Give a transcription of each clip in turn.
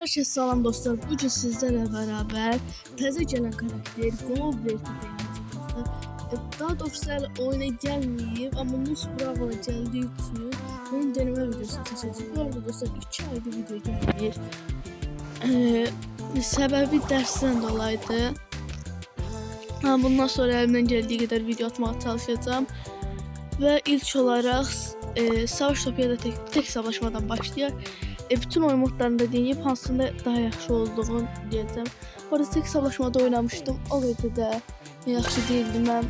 Herkese salam dostlar. Bugün sizlerle beraber təzə gələn karakter Goldberg'i deneyeceğiz. Daha doğrusu oyuna gelmeyip ama Nus Bravo'ya geldiği için onun deneme videosu çekeceğiz. Bu arada dostlar 2 ayda video gelmir. Səbəbi dərsdən dolayıdır. Bundan sonra elimden geldiği kadar video atmaya çalışacağım. Ve ilk olarak Savaş Topya'da tek savaşmadan başlayar. Bütün oyun modlarında deneyip hansında daha yaxşı olduğunu diyeceğim. Orada tek savaşmada oynamıştım. O kadar da yaxşı değildi. Ben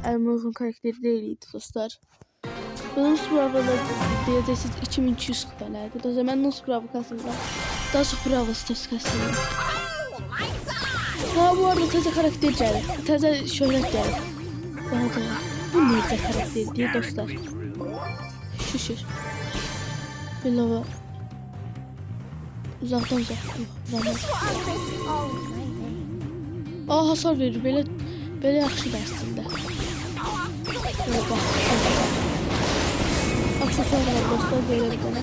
elime uygun karakteri değildi dostlar. Nus Bravo'da diyeceksiniz 2200 kupalardı. O zaman Nus Bravo kasımda daha çok Bravo sitesi kasımda. Bu arada təzə karakter gəlir. Təzə şöhrət gəlir. Bu necə karakter diye dostlar. Şişir. Bilava. Uzaktan uzak. Hasar verir. Belə yaxşı dərsində. Aksesuar var dostlar. Belə bir dənə.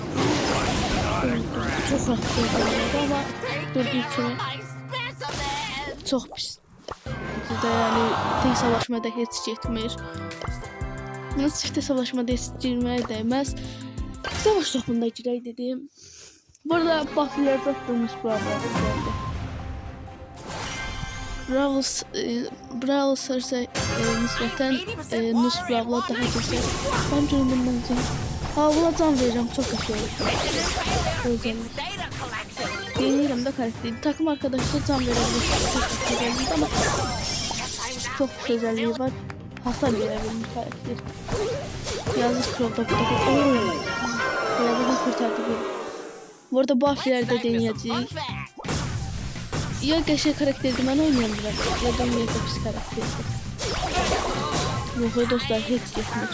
Çox rahat oldu ama durduğu kimi çok pis. Burada yani tek savaşmada heç getmir. Nasıl çiftə savaşmada heç girməyə dəymez. Savaş topunda girək dedim. Burada buff'larda tuttuğumuz Bravo'lar geldi. Brawl Stars'a nispeten Nus Bravo'lar daha güzel. Ben canım bundan can. Buna can vereceğim, çok kötü olur. Deneyim de karakteri. Takım arkadaşlar can verebilir. Çok güzel ama çok özelliği var. Hasar verebilir karakter. Yalnız Crow'da bunu kurtardı beni. Bu arada buff'lerde deneyeceğiz. Ya geçer karakterdi ben oynayamıyorum. Ya da pis karakterdi. Yok dostlar hiç yetmir.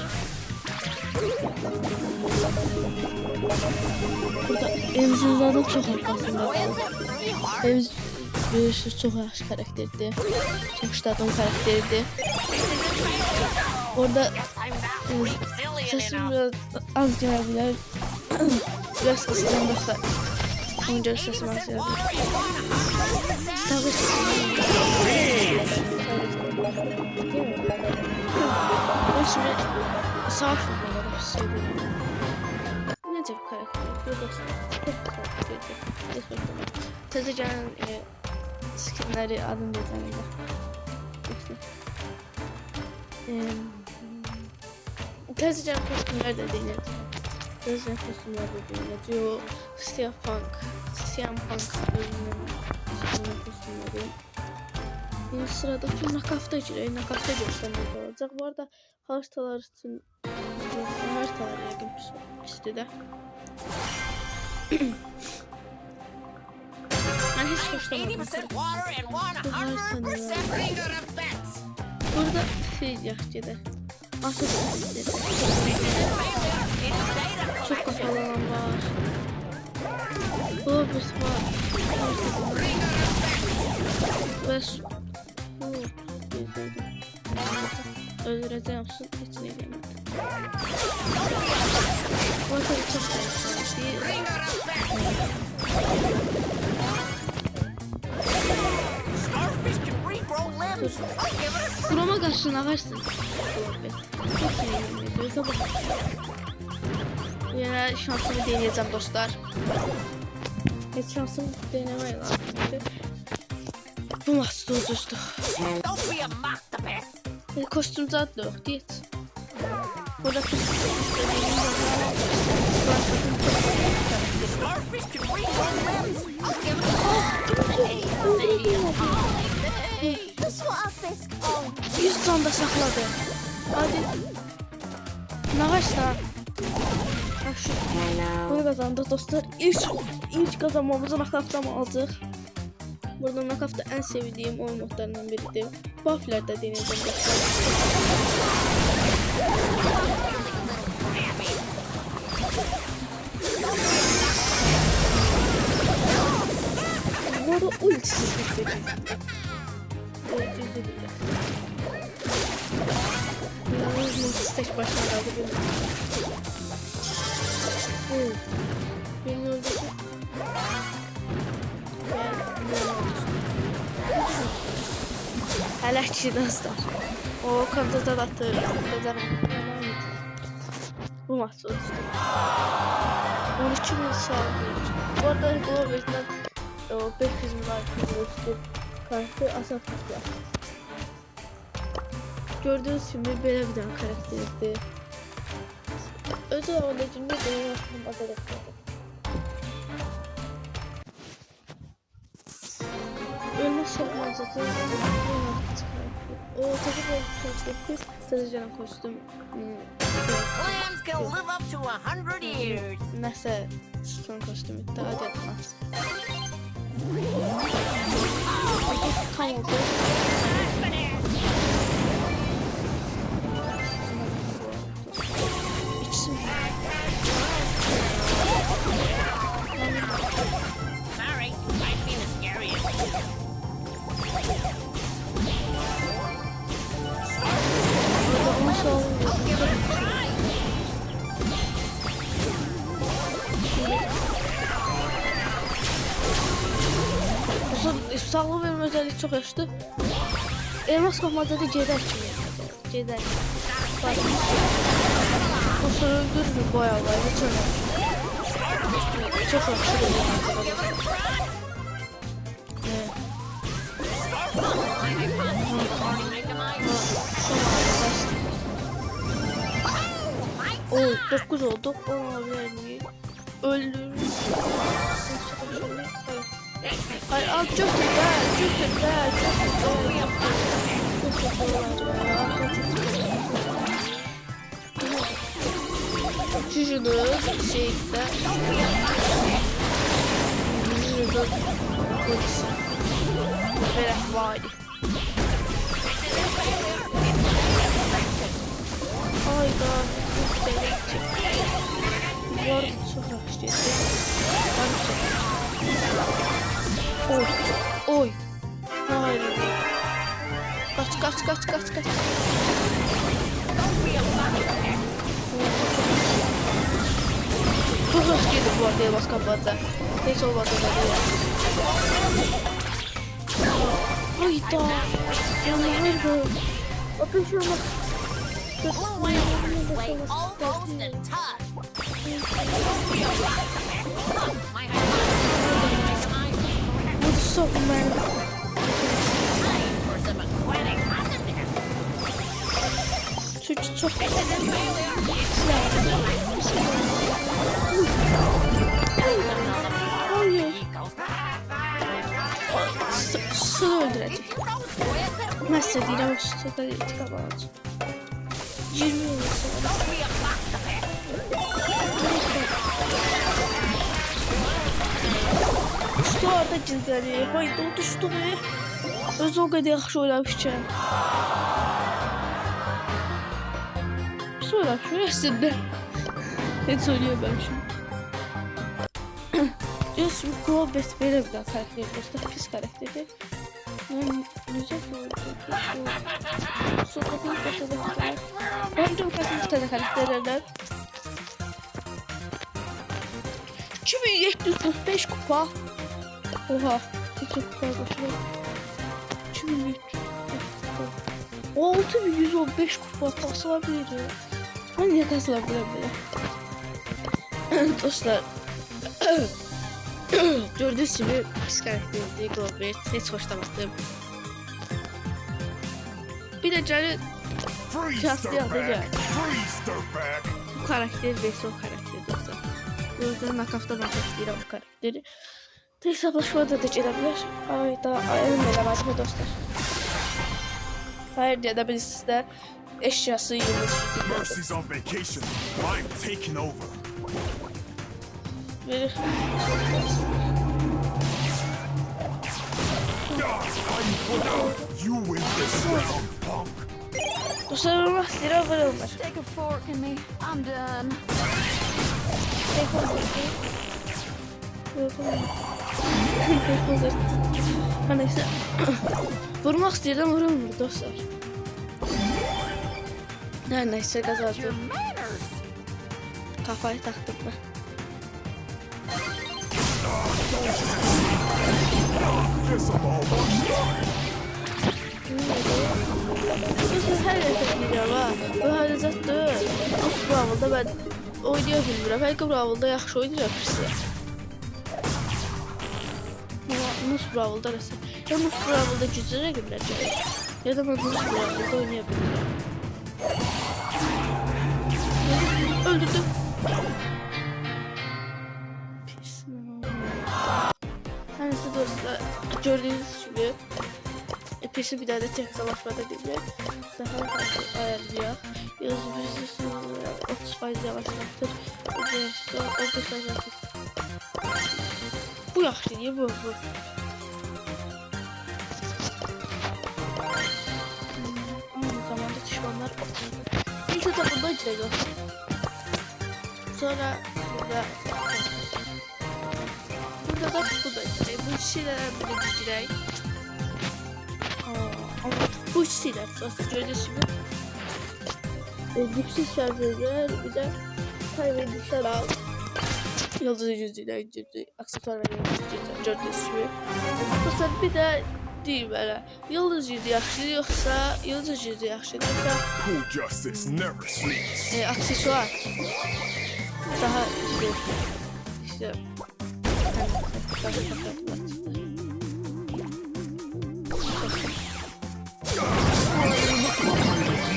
Burada evimizin zaten çok arkasında. Evimiz çok yaxşı karakterdi. Çok iştadım karakterdi. Orada sesim biraz az gelebilir. Biraz kısıtlayın dostlar. Onca sesim az gelebilir. Tabii ben şimdi savaş olarak bir şey diyeyim. Nece bir karakter? Bir dostlar. Təzə gələn skinləri adını deyəcəm. Təzə gələn kostümlər də deyiləcək. Təzə gələn kostümlər də deyiləcək. Siyam Punk kostümləri. Sıradaki nakafta girək. Nakafta göstərmək olacaq. Bu arada haritalar için haritalar yəqin pisdir də. Ben hiç hoşlanmadım. Burada şey yaxşıdır. Atı çok kafalı olan var. Bobus var. Ve öldüreceğim su içine gelmedi. Bu arada çok sevdim. Kurama kaçtın ağaçsın. Yine şansımı deneyeceğim dostlar. Hiç şansımı denemeyi lazım. Bu nasıl ucuzdu? Kostüm zaten yok değil. Burada Yüz can da sakladı. Hadi. Nağaçla. Bunu kazandık dostlar. İlk kazanmamızı nakafta mı aldık? Burada nakafta en sevdiğim oyun modlarından biridir. Buff'lerde deneyeceğim dostlar. Bu arada ultisi çok Yalnız tek başına kaldı. Beni öldürdü. Hələ ki dostlar. O kantada da atır. Bu maç oldu. 12.000 sağ verir. Bu arada Glover'dan o 500 markası kartı asal tuttu. Gördüğünüz gibi belə bir dənə karakterdir. Özel avantajında benim aklım adalet oldu. Ölme sokmazdı. O tabii ki tezcan kostüm. Clams can live up to 100 years. Nəsə son kostümü daha da etmez. Tam oldu. İçsin. Sorry, I've been a scary. Onu sağlıyor. Sağlığı benim özelliği çok yaşlı. Elmas kopmada da ceder kimi yapacaq. Ceder. Bak. O sonra öldürür bayağı var. Hiç önemli. Çok yaşlı. Evet. Oo, 9 oldu. Öldürür. Ay al çok güzel, çok güzel, çok güzel. Şunu şeyde. Şurada polis. Ferah vali. Ayda bu arada çok yakıştı. Oy, oy. Hayır. Kaç. Çok hoş geldi bu arada Elmas Kapat'ta. Hiç olmadı da. Hayda. Yanılır bu. Bakın şuna bak. Play almost and touch. Bu çok merhaba. For some aquatic content. Çok hayır. Şunu öldürecek. Mesela diyelim şu kadar intikam alacak. 20 yıl sonra. Düştü orada cildleri. Haydi o düştü be. Öz o kadar yaxşı oynamışken. Pis oynamışım aslında. Hiç oynayamamışım. Şimdi Globet böyle bir daha karakteri dostlar. Pis karakteri. Ben güzel bir oyuncu. Sokakın kaçırdıklar. Bence bu kaçırdıklar karakterlerden. 2745 kupa. Oha. 2 kupa başlıyor. 2745 kupa. 6115 kupa kasılabilir. Ben niye kasılabilirim böyle? Dostlar. Gördüğünüz gibi pis karakterdi Globet. Hiç hoşlamadım. Bir de canı kıyaslayalım. Bu karakter ve son karakter dostlar. O yüzden nakafta değil o karakteri. Hesaplaşmada da gelebilir. Ayda elimle var mı dostlar? Hayır diye de biz sizde eşyası Mercy's on vacation. I'm taking over. Verir. You win this round, punk. Dostlar olmaz. Lira var. Stick a fork in me. I'm done. Neyse. Vurmak istəyirəm, vurulmur dostlar. Neyse kazandım. Kafayı taktım ben. Guess I'm almost done. Dostlar, hər yerə təkləyirəm ha. Bu hədəcətdir. Nus Bravel'da mən oynaya bilmirəm. Hər ki Bravel'da yaxşı oynayacaq birisi. Nus Bravel'da nəsə. Ya Nus Bravel'da güclü rəqiblər gəlir. Ya da mən Nus Bravel'da oynaya bilmirəm. Öldürdüm. Her neyse dostlar, gördüğünüz gibi peşi bir daha da tek savaşmada değil. Daha farklı ayarlıyor. Yazı 30% yavaşlattır. 15% yavaşlattır. Bu yaxşı değil, bu. Aynı zamanda düşmanlar İlk etapında icra olsun. Sonra burada da bu da icra. Bu şeyler bir icra. Ama bu şeyler nasıl gördüğünüz gibi dipsiz şarjörler, bir de kaybedişler al. Yıldız yüzüyle aksesuar gördüğünüz gibi. Dostlar bir de değil böyle. Yıldız yüzü yaxşı yoksa yıldız yüzü yaxşı yoksa Cool justice never sleeps. aksesuar daha işte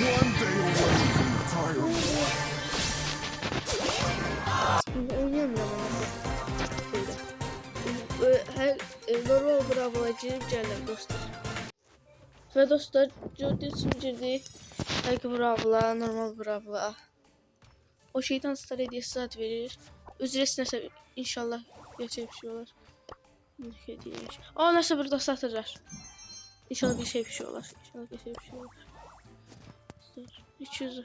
One day away from retirement. oynayamıyorum her normal Bravel'a girip geldim dostlar. Ve dostlar gördüğünüz gibi belki Bravel'a, normal Bravel'a o şeytan star hediyesi ad verir. Ücretsiz nəsə inşallah gerçek bir şey olur. Hediyeymiş. Aa nəsə burada satırlar. İnşallah bir şey olur. İnşallah bir şey olur. 300.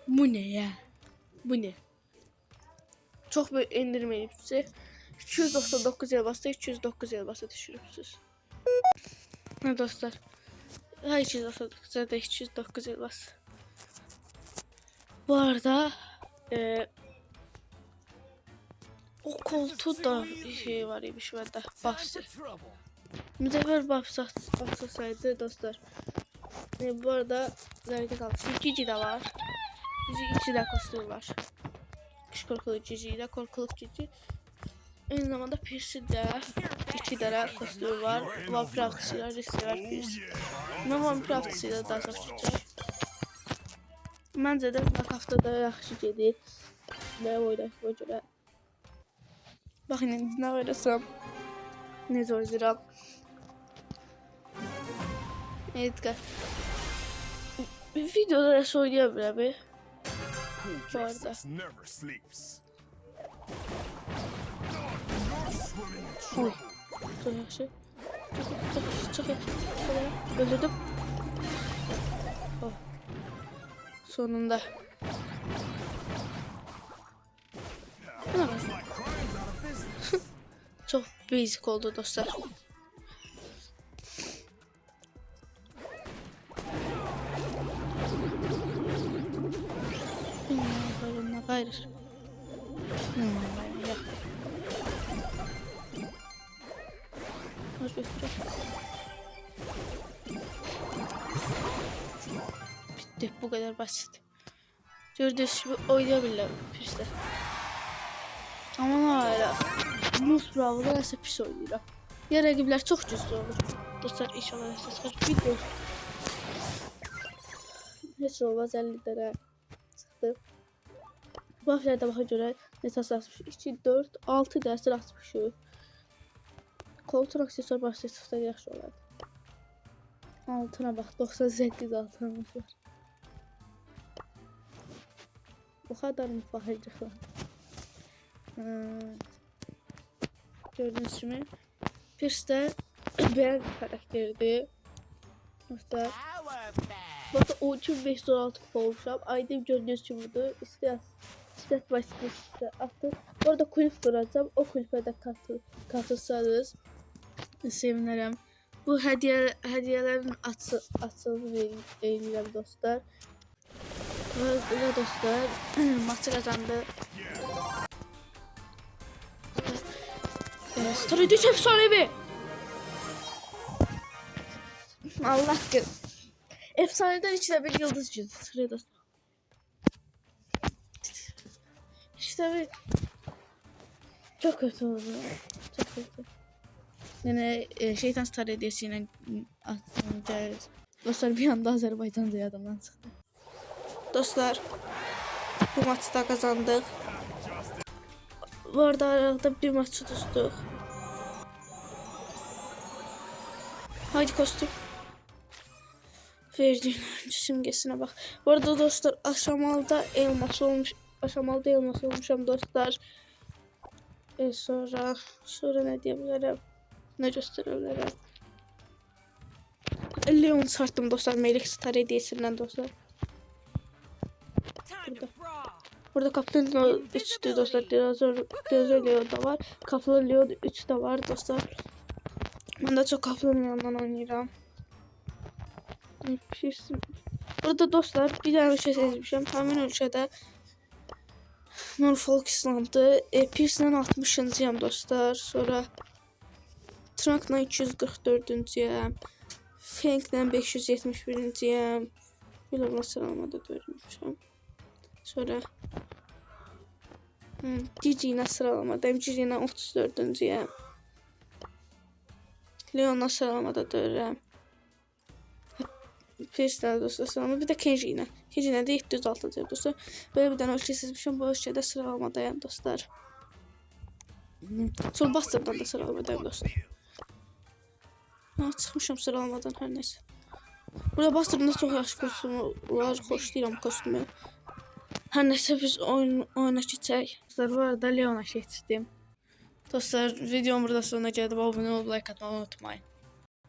Bu ne ya? Bu ne? Çok böyle indirmeyip size 299 elbasta 309 elbasta düşürürsünüz. Ha dostlar. Ha 299 da 209 elbas. Bu arada o koltuğu da şey var imiş bende. Buff'si. Mücevher buff satsaydı dostlar. Bu arada nerede kalmış? Cici de var. Cici de kostüm var. Kış korkuluk Cici ile korkuluk Cici. Aynı zamanda Pierce'i de 2 tane kostümü var. Vampir avcısıyla riskler Pierce. Ben vampir avcısıyla daha çok tutacağım. Məncə də bak haftada yaxşı gedir. Nə oynayıb o görə. Baxın indi nə oynasam. Necə oynayıram. Evet. Videoda da oynaya biləm. Cool Bu arada. justice never sleeps. Oy. Çok yaxşı. Çok yaxşı. Öldürdüm. Oh. Sonunda. Çok basic oldu dostlar. Hayır. Bitti. Bu kadar basit. Gördüğünüz gibi oynayabilirim işte. Ama hala Nus Bravel'da nəsə pis oynayıram. Ya rəqiblər çox güclü olur. Dostlar inşallah nəsə çıxar. Video. Heç olmaz 50 dənə çıxdı. Bu haftalarda baxa görə nəsə satmış. 2, 4, 6 dərslər atmışıq. Koltuq aksesuar bahsetsizdən yaxşı olardı. Altına bax 98 altınımız var. Bu kadar mı bakacaklar? Gördüğünüz gibi Pierce de beğen karakterdi. Dostlar. Bakın 3516 kupa olmuşam. Aydım gördüğünüz gibi budur. İstet başlıkta attım. Orada kulüp kuracağım. O kulüpe de katılsanız sevinirim. Bu hediyelerin açılımı eğilirim dostlar. Ve dostlar maçı kazandı. Strateji efsanevi. Allah ki. Efsaneden içine bir yıldız çizdi. Sırada. İşte bir... Çok kötü oldu. Çok kötü. Yani şeytan star hediyesiyle atacağız. Dostlar bir anda Azerbaycan'da adamdan çıktı. Dostlar bu maçta kazandık. Bu arada arada bir maç tutuştuk. Haydi kostüm. Verdiğin simgesine bak. Bu arada dostlar aşamalıda elması olmuş. Aşamalıda elması olmuşam dostlar. Sonra ne diyebilirim? Ne gösterebilirim? Leon sarttım dostlar. Melek Star hediyesinden dostlar. Burada kaptan Leon 3'tü dostlar. Dinozor Leon da var. Kaplan Leon 3 de var dostlar. Ben de çok kaplan Leon'dan oynayacağım. Burada dostlar bir tane şey seçmişim. Hemen ölçüde Norfolk İslam'dı. Pearson 60'ıncıyam dostlar. Sonra Trunk'la 244'üncüyəm. Frank'la 571'inciyəm. Bilmem sıralamada görmüşəm. Sonra Gigi ilə sıralamadayım. Gigi ilə 34'üncüyəm. Leon'la sıralamada görürəm. Pearson'la dostlar sıralama. Bir de Kenji ilə. Kenji ilə də 706'cıyım dostlar. Böyle bir tane ölçü seçmişəm. Bu ölçüde sıralamadayım dostlar. Sonra Buster'dan da sıralamadayım dostlar. Çıxmışam sıralamadan hər neyse. Burada Buster'ın da çox yaxşı kostümü var. Xoşlayıram kostümü. Hər neyse biz oyuna keçək. Dostlar bu arada Leon'a keçdim. Dostlar videom burada sonuna gəldi. Abunə olub like atmayı unutmayın.